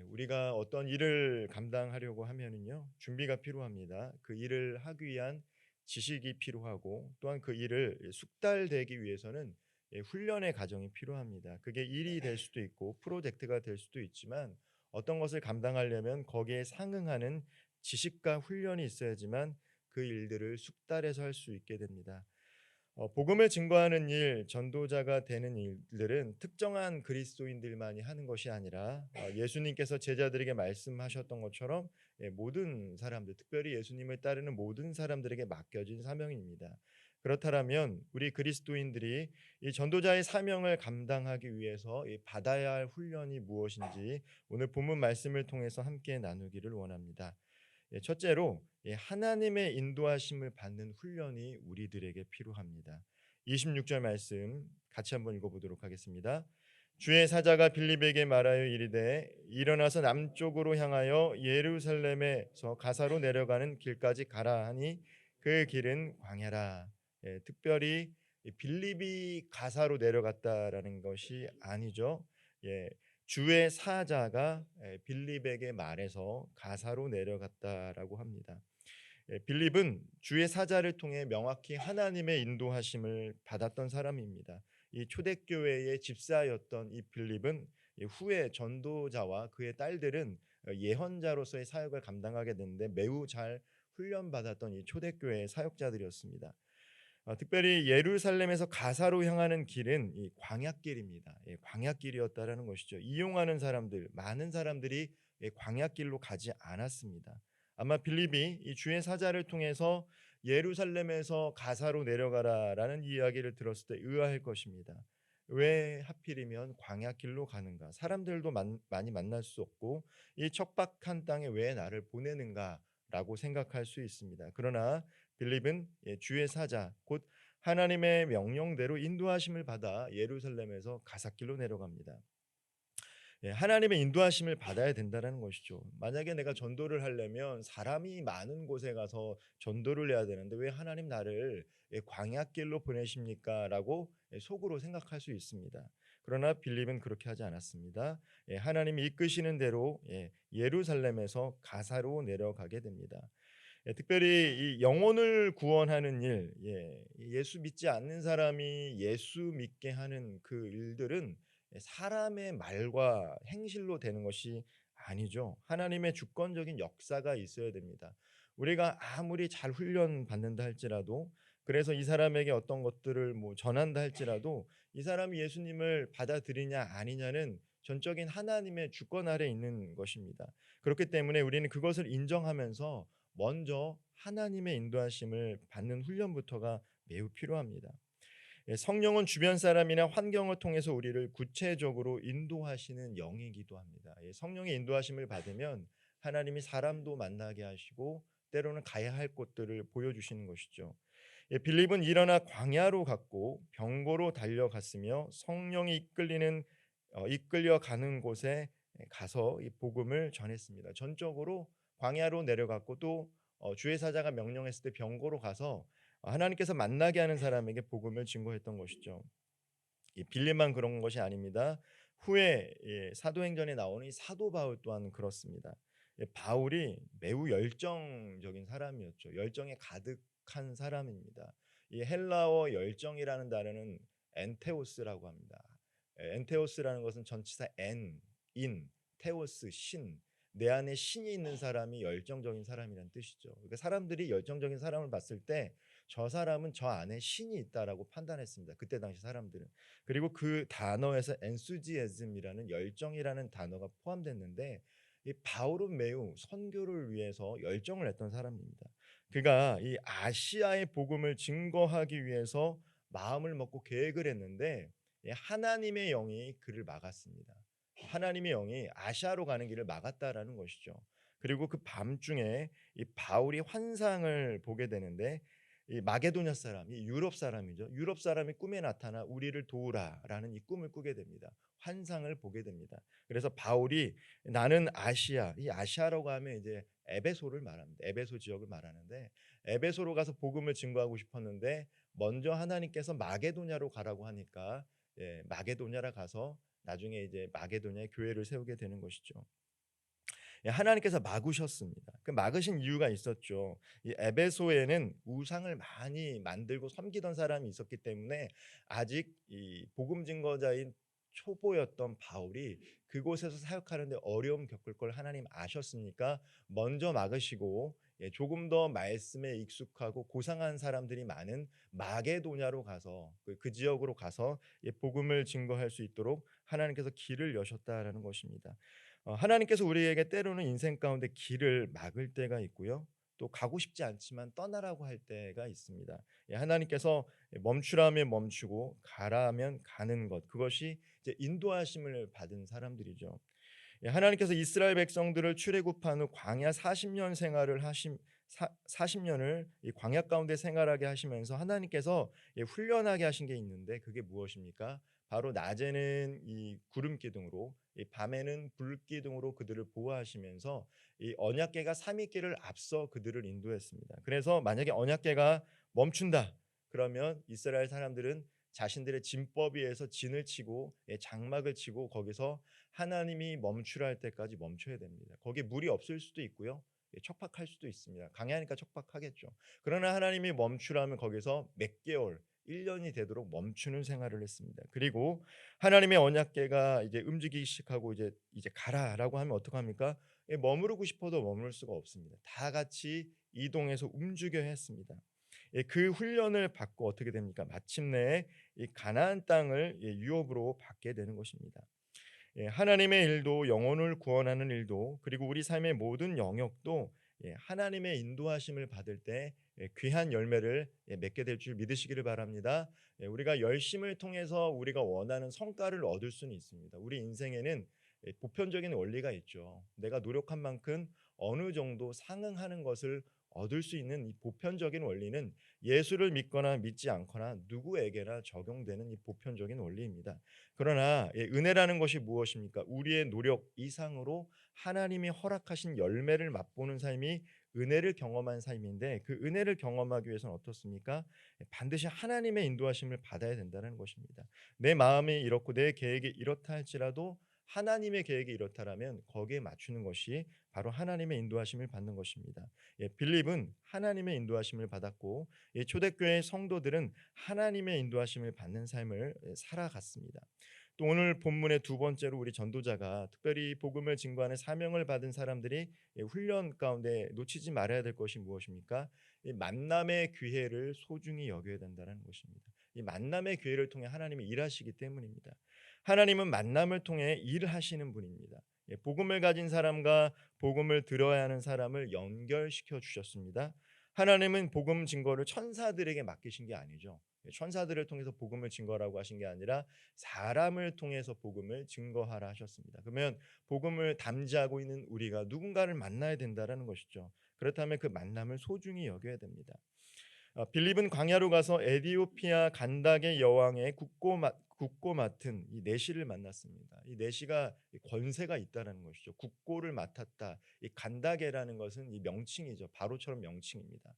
우리가 어떤 일을 감당하려고 하면은요, 준비가 필요합니다. 그 일을 하기 위한 지식이 필요하고 또한 그 일을 숙달되기 위해서는 훈련의 과정이 필요합니다. 그게 일이 될 수도 있고 프로젝트가 될 수도 있지만 어떤 것을 감당하려면 거기에 상응하는 지식과 훈련이 있어야지만 그 일들을 숙달해서 할 수 있게 됩니다. 복음을 증거하는 일, 전도자가 되는 일들은 특정한 그리스도인들만이 하는 것이 아니라 예수님께서 제자들에게 말씀하셨던 것처럼 모든 사람들, 특별히 예수님을 따르는 모든 사람들에게 맡겨진 사명입니다. 그렇다면 우리 그리스도인들이 이 전도자의 사명을 감당하기 위해서 이 받아야 할 훈련이 무엇인지 오늘 본문 말씀을 통해서 함께 나누기를 원합니다. 첫째로 하나님의 인도하심을 받는 훈련이 우리들에게 필요합니다. 26절 말씀 같이 한번 읽어보도록 하겠습니다. 주의 사자가 빌립에게 말하여 이르되 일어나서 남쪽으로 향하여 예루살렘에서 가사로 내려가는 길까지 가라 하니 그 길은 광야라. 특별히 빌립이 가사로 내려갔다라는 것이 아니죠. 예, 주의 사자가 빌립에게 말해서 가사로 내려갔다라고 합니다. 빌립은 주의 사자를 통해 명확히 하나님의 인도하심을 받았던 사람입니다. 이 초대교회의 집사였던 이 빌립은 후에 전도자와 그의 딸들은 예언자로서의 사역을 감당하게 되는데 매우 잘 훈련받았던 이 초대교회의 사역자들이었습니다. 특별히 예루살렘에서 가사로 향하는 길은 이 광야길입니다. 광야길이었다라는 것이죠. 이용하는 사람들, 많은 사람들이 광야길로 가지 않았습니다. 아마 빌립이 이 주의 사자를 통해서 예루살렘에서 가사로 내려가라라는 이야기를 들었을 때 의아할 것입니다. 왜 하필이면 광야길로 가는가? 사람들도 많이 만날 수 없고 이 척박한 땅에 왜 나를 보내는가라고 생각할 수 있습니다. 그러나 빌립은 주의 사자 곧 하나님의 명령대로 인도하심을 받아 예루살렘에서 가삿길로 내려갑니다. 하나님의 인도하심을 받아야 된다는 것이죠. 만약에 내가 전도를 하려면 사람이 많은 곳에 가서 전도를 해야 되는데 왜 하나님 나를 광야길로 보내십니까?라고 속으로 생각할 수 있습니다. 그러나 빌립은 그렇게 하지 않았습니다. 하나님이 이끄시는 대로 예루살렘에서 가사로 내려가게 됩니다. 특별히 이 영혼을 구원하는 일, 예수 믿지 않는 사람이 예수 믿게 하는 그 일들은 사람의 말과 행실로 되는 것이 아니죠. 하나님의 주권적인 역사가 있어야 됩니다. 우리가 아무리 잘 훈련 받는다 할지라도 그래서 이 사람에게 어떤 것들을 뭐 전한다 할지라도 이 사람이 예수님을 받아들이냐 아니냐는 전적인 하나님의 주권 아래 있는 것입니다. 그렇기 때문에 우리는 그것을 인정하면서 먼저 하나님의 인도하심을 받는 훈련부터가 매우 필요합니다. 성령은 주변 사람이나 환경을 통해서 우리를 구체적으로 인도하시는 영이기도 합니다. 성령의 인도하심을 받으면 하나님이 사람도 만나게 하시고 때로는 가야 할 곳들을 보여주시는 것이죠. 빌립은 일어나 광야로 갔고 병고로 달려갔으며 성령이 이끌려 가는 곳에 가서 이 복음을 전했습니다. 전적으로 광야로 내려갔고 또 주의 사자가 명령했을 때 병고로 가서 하나님께서 만나게 하는 사람에게 복음을 증거했던 것이죠. 이 빌립만 그런 것이 아닙니다. 후에 사도행전에 나오는 이 사도 바울 또한 그렇습니다. 바울이 매우 열정적인 사람이었죠. 열정에 가득한 사람입니다. 이 헬라어 열정이라는 단어는 엔테오스라고 합니다. 엔테오스라는 것은 전치사 인, 테오스, 신. 내 안에 신이 있는 사람이 열정적인 사람이라는 뜻이죠. 그러니까 사람들이 열정적인 사람을 봤을 때 저 사람은 저 안에 신이 있다라고 판단했습니다. 그때 당시 사람들은. 그리고 그 단어에서 enthusiasm이라는 열정이라는 단어가 포함됐는데 이 바울은 매우 선교를 위해서 열정을 냈던 사람입니다. 그가 이 아시아의 복음을 증거하기 위해서 마음을 먹고 계획을 했는데 하나님의 영이 그를 막았습니다. 하나님의 영이 아시아로 가는 길을 막았다라는 것이죠. 그리고 그 밤중에 이 바울이 환상을 보게 되는데 이 마게도냐 사람, 이 유럽 사람이죠. 유럽 사람이 꿈에 나타나 우리를 도우라라는 이 꿈을 꾸게 됩니다. 환상을 보게 됩니다. 그래서 바울이 나는 아시아, 이 아시아라고 하면 이제 에베소를 말합니다. 에베소 지역을 말하는데 에베소로 가서 복음을 증거하고 싶었는데 먼저 하나님께서 마게도냐로 가라고 하니까 마게도냐라 가서 나중에 이제 마게도냐에 교회를 세우게 되는 것이죠. 하나님께서 막으셨습니다. 그 막으신 이유가 있었죠. 이 에베소에는 우상을 많이 만들고 섬기던 사람이 있었기 때문에 아직 이 복음 증거자인 초보였던 바울이 그곳에서 사역하는데 어려움 겪을 걸 하나님 아셨으니까 먼저 막으시고, 조금 더 말씀에 익숙하고 고상한 사람들이 많은 마게도냐로 가서 그 지역으로 가서 복음을 증거할 수 있도록 하나님께서 길을 여셨다라는 것입니다. 하나님께서 우리에게 때로는 인생 가운데 길을 막을 때가 있고요. 또 가고 싶지 않지만 떠나라고 할 때가 있습니다. 하나님께서 멈추라면 멈추고 가라면 가는 것, 그것이 이제 인도하심을 받은 사람들이죠. 하나님께서 이스라엘 백성들을 출애굽한 후 광야 40년 생활을 하심 40년을 이 광야 가운데 생활하게 하시면서 하나님께서 훈련하게 하신 게 있는데, 그게 무엇입니까? 바로 낮에는 이 구름 기둥으로, 이 밤에는 불 기둥으로 그들을 보호하시면서 이 언약궤가 삼위일계를 앞서 그들을 인도했습니다. 그래서 만약에 언약궤가 멈춘다, 그러면 이스라엘 사람들은 자신들의 진법 위에서 진을 치고 장막을 치고 거기서 하나님이 멈추라 할 때까지 멈춰야 됩니다. 거기에 물이 없을 수도 있고요. 척박할 수도 있습니다. 강야니까 척박하겠죠. 그러나 하나님이 멈추라면 거기서 몇 개월, 1년이 되도록 멈추는 생활을 했습니다. 그리고 하나님의 언약궤가 이제 움직이기 시작하고 이제 가라라고 하면 어떡합니까? 머무르고 싶어도 머무를 수가 없습니다. 다 같이 이동해서 움직여야 했습니다. 그 훈련을 받고 어떻게 됩니까? 마침내 이 가나안 땅을 유업으로 받게 되는 것입니다. 하나님의 일도, 영혼을 구원하는 일도, 그리고 우리 삶의 모든 영역도 하나님의 인도하심을 받을 때 귀한 열매를 맺게 될 줄 믿으시기를 바랍니다. 우리가 열심을 통해서 우리가 원하는 성과를 얻을 수는 있습니다. 우리 인생에는 보편적인 원리가 있죠. 내가 노력한 만큼 어느 정도 상응하는 것을 얻을 수 있는 이 보편적인 원리는 예수를 믿거나 믿지 않거나 누구에게나 적용되는 이 보편적인 원리입니다. 그러나 은혜라는 것이 무엇입니까? 우리의 노력 이상으로 하나님이 허락하신 열매를 맛보는 삶이 은혜를 경험한 삶인데, 그 은혜를 경험하기 위해서는 어떻습니까? 반드시 하나님의 인도하심을 받아야 된다는 것입니다. 내 마음이 이렇고 내 계획이 이렇다 할지라도 하나님의 계획이 이렇다라면 거기에 맞추는 것이 바로 하나님의 인도하심을 받는 것입니다. 빌립은 하나님의 인도하심을 받았고, 초대교회 성도들은 하나님의 인도하심을 받는 삶을 살아갔습니다. 또 오늘 본문의 두 번째로 우리 전도자가 특별히 복음을 증거하는 사명을 받은 사람들이 훈련 가운데 놓치지 말아야 될 것이 무엇입니까? 이 만남의 기회를 소중히 여겨야 된다는 것입니다. 이 만남의 기회를 통해 하나님이 일하시기 때문입니다. 하나님은 만남을 통해 일하시는 분입니다. 복음을 가진 사람과 복음을 들어야 하는 사람을 연결시켜 주셨습니다. 하나님은 복음 증거를 천사들에게 맡기신 게 아니죠. 천사들을 통해서 복음을 증거라고 하신 게 아니라 사람을 통해서 복음을 증거하라 하셨습니다. 그러면 복음을 담지하고 있는 우리가 누군가를 만나야 된다라는 것이죠. 그렇다면 그 만남을 소중히 여겨야 됩니다. 빌립은 광야로 가서 에디오피아 간닥의 여왕의 국고 맡은 이 내시를 만났습니다. 이 내시가 권세가 있다라는 것이죠. 국고를 맡았다. 이 간닥에라는 것은 이 명칭이죠. 바로처럼 명칭입니다.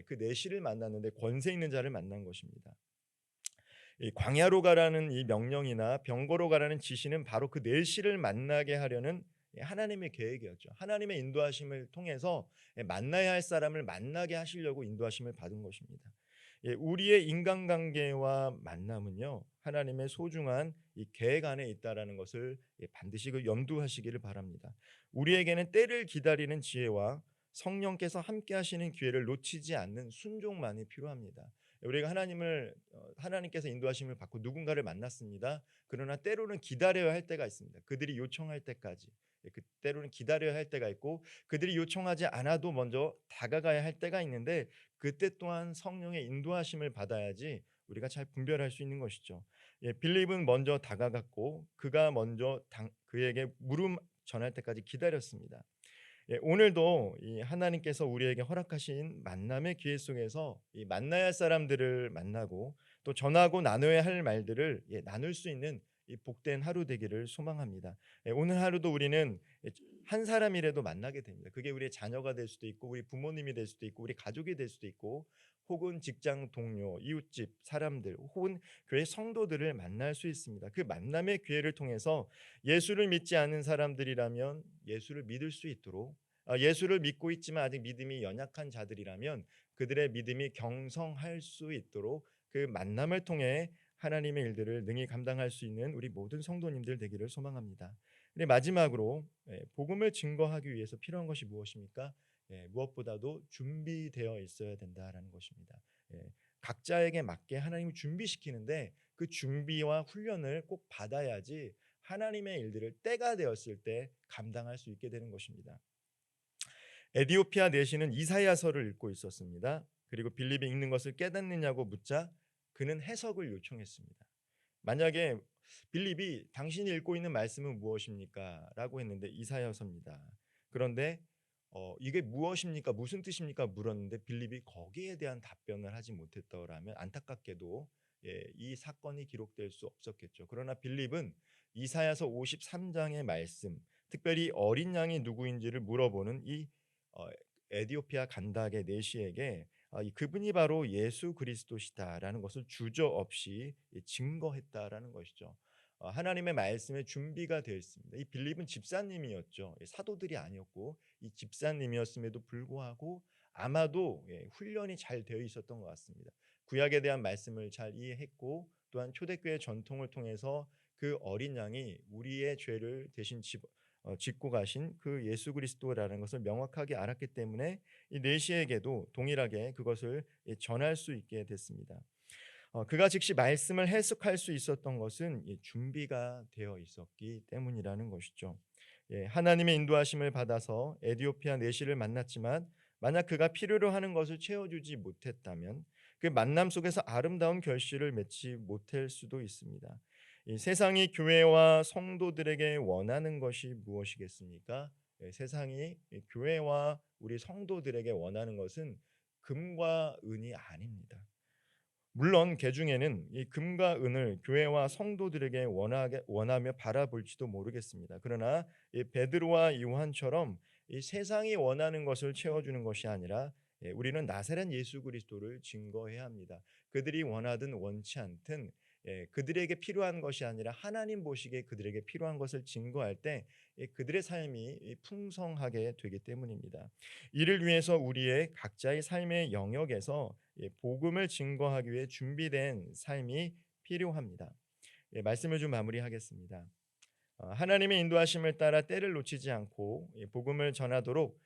그 내시를 만났는데 권세 있는 자를 만난 것입니다. 이 광야로 가라는 이 명령이나 병거로 가라는 지시는 바로 그 내시를 만나게 하려는 하나님의 계획이었죠. 하나님의 인도하심을 통해서 만나야 할 사람을 만나게 하시려고 인도하심을 받은 것입니다. 우리의 인간관계와 만남은요, 하나님의 소중한 이 계획 안에 있다라는 것을 반드시 염두하시기를 바랍니다. 우리에게는 때를 기다리는 지혜와 성령께서 함께 하시는 기회를 놓치지 않는 순종만이 필요합니다. 우리가 하나님께서 인도하심을 받고 누군가를 만났습니다. 그러나 때로는 기다려야 할 때가 있습니다. 그들이 요청할 때까지. 때로는 기다려야 할 때가 있고, 그들이 요청하지 않아도 먼저 다가가야 할 때가 있는데, 그때 또한 성령의 인도하심을 받아야지 우리가 잘 분별할 수 있는 것이죠. 빌립은 먼저 다가갔고, 그가 먼저 그에게 물음 전할 때까지 기다렸습니다. 오늘도 이 하나님께서 우리에게 허락하신 만남의 기회 속에서 이 만나야 할 사람들을 만나고, 또 전하고 나눠야 할 말들을 나눌 수 있는 이 복된 하루 되기를 소망합니다. 오늘 하루도 우리는 한 사람이라도 만나게 됩니다. 그게 우리의 자녀가 될 수도 있고, 우리 부모님이 될 수도 있고, 우리 가족이 될 수도 있고, 혹은 직장 동료, 이웃집 사람들, 혹은 교회 성도들을 만날 수 있습니다. 그 만남의 기회를 통해서 예수를 믿지 않는 사람들이라면 예수를 믿을 수 있도록, 예수를 믿고 있지만 아직 믿음이 연약한 자들이라면 그들의 믿음이 경성할 수 있도록 그 만남을 통해 하나님의 일들을 능히 감당할 수 있는 우리 모든 성도님들 되기를 소망합니다. 근데 마지막으로 복음을 증거하기 위해서 필요한 것이 무엇입니까? 무엇보다도 준비되어 있어야 된다라는 것입니다. 각자에게 맞게 하나님이 준비시키는데 그 준비와 훈련을 꼭 받아야지 하나님의 일들을 때가 되었을 때 감당할 수 있게 되는 것입니다. 에디오피아 내시는 이사야서를 읽고 있었습니다. 그리고 빌립이 읽는 것을 깨닫느냐고 묻자 그는 해석을 요청했습니다. 만약에 빌립이 당신이 읽고 있는 말씀은 무엇입니까? 라고 했는데 이사야서입니다. 그런데 이게 무엇입니까? 무슨 뜻입니까? 물었는데 빌립이 거기에 대한 답변을 하지 못했더라면 안타깝게도 이 사건이 기록될 수 없었겠죠. 그러나 빌립은 이사야서 53장의 말씀, 특별히 어린 양이 누구인지를 물어보는 이 어, 에디오피아 간다게 내시에게 그분이 바로 예수 그리스도시다라는 것을 주저없이 증거했다라는 것이죠. 하나님의 말씀에 준비가 되어 있습니다. 이 빌립은 집사님이었죠. 사도들이 아니었고 이 집사님이었음에도 불구하고 아마도 훈련이 잘 되어 있었던 것 같습니다. 구약에 대한 말씀을 잘 이해했고 또한 초대교회 전통을 통해서 그 어린 양이 우리의 죄를 대신 짓고 가신 그 예수 그리스도라는 것을 명확하게 알았기 때문에 이 내시에게도 동일하게 그것을 전할 수 있게 됐습니다. 그가 즉시 말씀을 해석할 수 있었던 것은 준비가 되어 있었기 때문이라는 것이죠. 하나님의 인도하심을 받아서 에디오피아 내시를 만났지만 만약 그가 필요로 하는 것을 채워주지 못했다면 그 만남 속에서 아름다운 결실을 맺지 못할 수도 있습니다. 이 세상이 교회와 성도들에게 원하는 것이 무엇이겠습니까? 세상이 교회와 우리 성도들에게 원하는 것은 금과 은이 아닙니다. 물론 개중에는 이 금과 은을 교회와 성도들에게 원하며 바라볼지도 모르겠습니다. 그러나 이 베드로와 요한처럼 이 세상이 원하는 것을 채워주는 것이 아니라 우리는 나사렛 예수 그리스도를 증거해야 합니다. 그들이 원하든 원치 않든 그들에게 필요한 것이 아니라 하나님 보시기에 그들에게 필요한 것을 증거할 때 그들의 삶이 풍성하게 되기 때문입니다. 이를 위해서 우리의 각자의 삶의 영역에서 복음을 증거하기 위해 준비된 삶이 필요합니다. 말씀을 좀 마무리하겠습니다. 하나님의 인도하심을 따라 때를 놓치지 않고 복음을 전하도록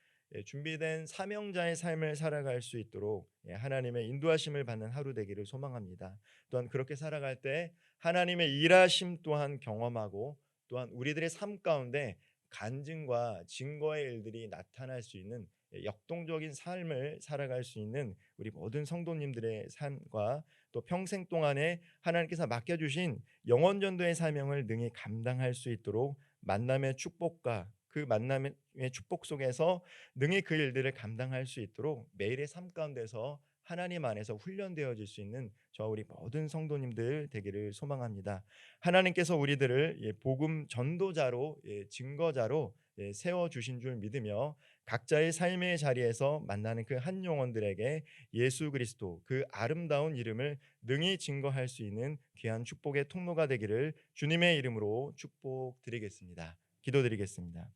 준비된 사명자의 삶을 살아갈 수 있도록 하나님의 인도하심을 받는 하루 되기를 소망합니다. 또한 그렇게 살아갈 때 하나님의 일하심 또한 경험하고 또한 우리들의 삶 가운데 간증과 증거의 일들이 나타날 수 있는 역동적인 삶을 살아갈 수 있는 우리 모든 성도님들의 삶과 또 평생 동안에 하나님께서 맡겨주신 영원전도의 사명을 능히 감당할 수 있도록 만남의 축복과 그 만남의 축복 속에서 능히 그 일들을 감당할 수 있도록 매일의 삶 가운데서 하나님 안에서 훈련되어질 수 있는 저 우리 모든 성도님들 되기를 소망합니다. 하나님께서 우리들을 복음 전도자로 증거자로 세워 주신 줄 믿으며 각자의 삶의 자리에서 만나는 그 한 영혼들에게 예수 그리스도 그 아름다운 이름을 능히 증거할 수 있는 귀한 축복의 통로가 되기를 주님의 이름으로 축복드리겠습니다. 기도드리겠습니다.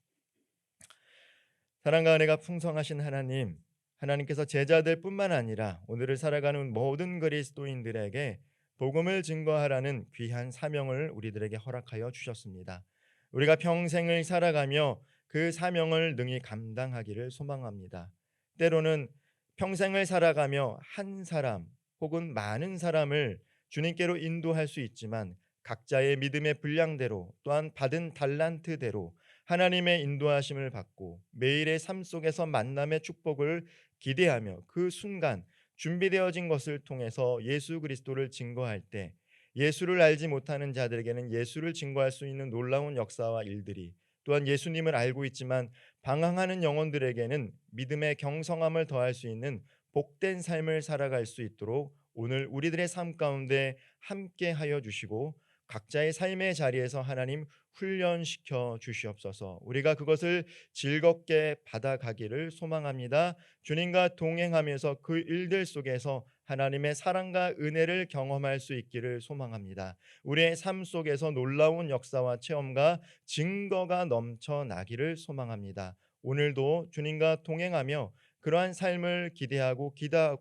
사랑과 은혜가 풍성하신 하나님, 하나님께서 제자들뿐만 아니라 오늘을 살아가는 모든 그리스도인들에게 복음을 증거하라는 귀한 사명을 우리들에게 허락하여 주셨습니다. 우리가 평생을 살아가며 그 사명을 능히 감당하기를 소망합니다. 때로는 평생을 살아가며 한 사람 혹은 많은 사람을 주님께로 인도할 수 있지만 각자의 믿음의 분량대로 또한 받은 달란트대로 하나님의 인도하심을 받고 매일의 삶 속에서 만남의 축복을 기대하며 그 순간 준비되어진 것을 통해서 예수 그리스도를 증거할 때 예수를 알지 못하는 자들에게는 예수를 증거할 수 있는 놀라운 역사와 일들이 또한 예수님을 알고 있지만 방황하는 영혼들에게는 믿음의 경성함을 더할 수 있는 복된 삶을 살아갈 수 있도록 오늘 우리들의 삶 가운데 함께 하여 주시고 각자의 삶의 자리에서 하나님 훈련시켜 주시옵소서. 우리가 그것을 즐겁게 받아가기를 소망합니다. 주님과 동행하면서 그 일들 속에서 하나님의 사랑과 은혜를 경험할 수 있기를 소망합니다. 우리의 삶 속에서 놀라운 역사와 체험과 증거가 넘쳐나기를 소망합니다. 오늘도 주님과 동행하며 그러한 삶을 기대하고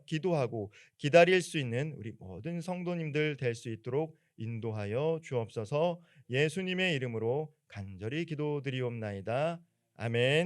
기도하고 기다릴 수 있는 우리 모든 성도님들 될 수 있도록 인도하여 주옵소서. 예수님의 이름으로 간절히 기도드리옵나이다. 아멘.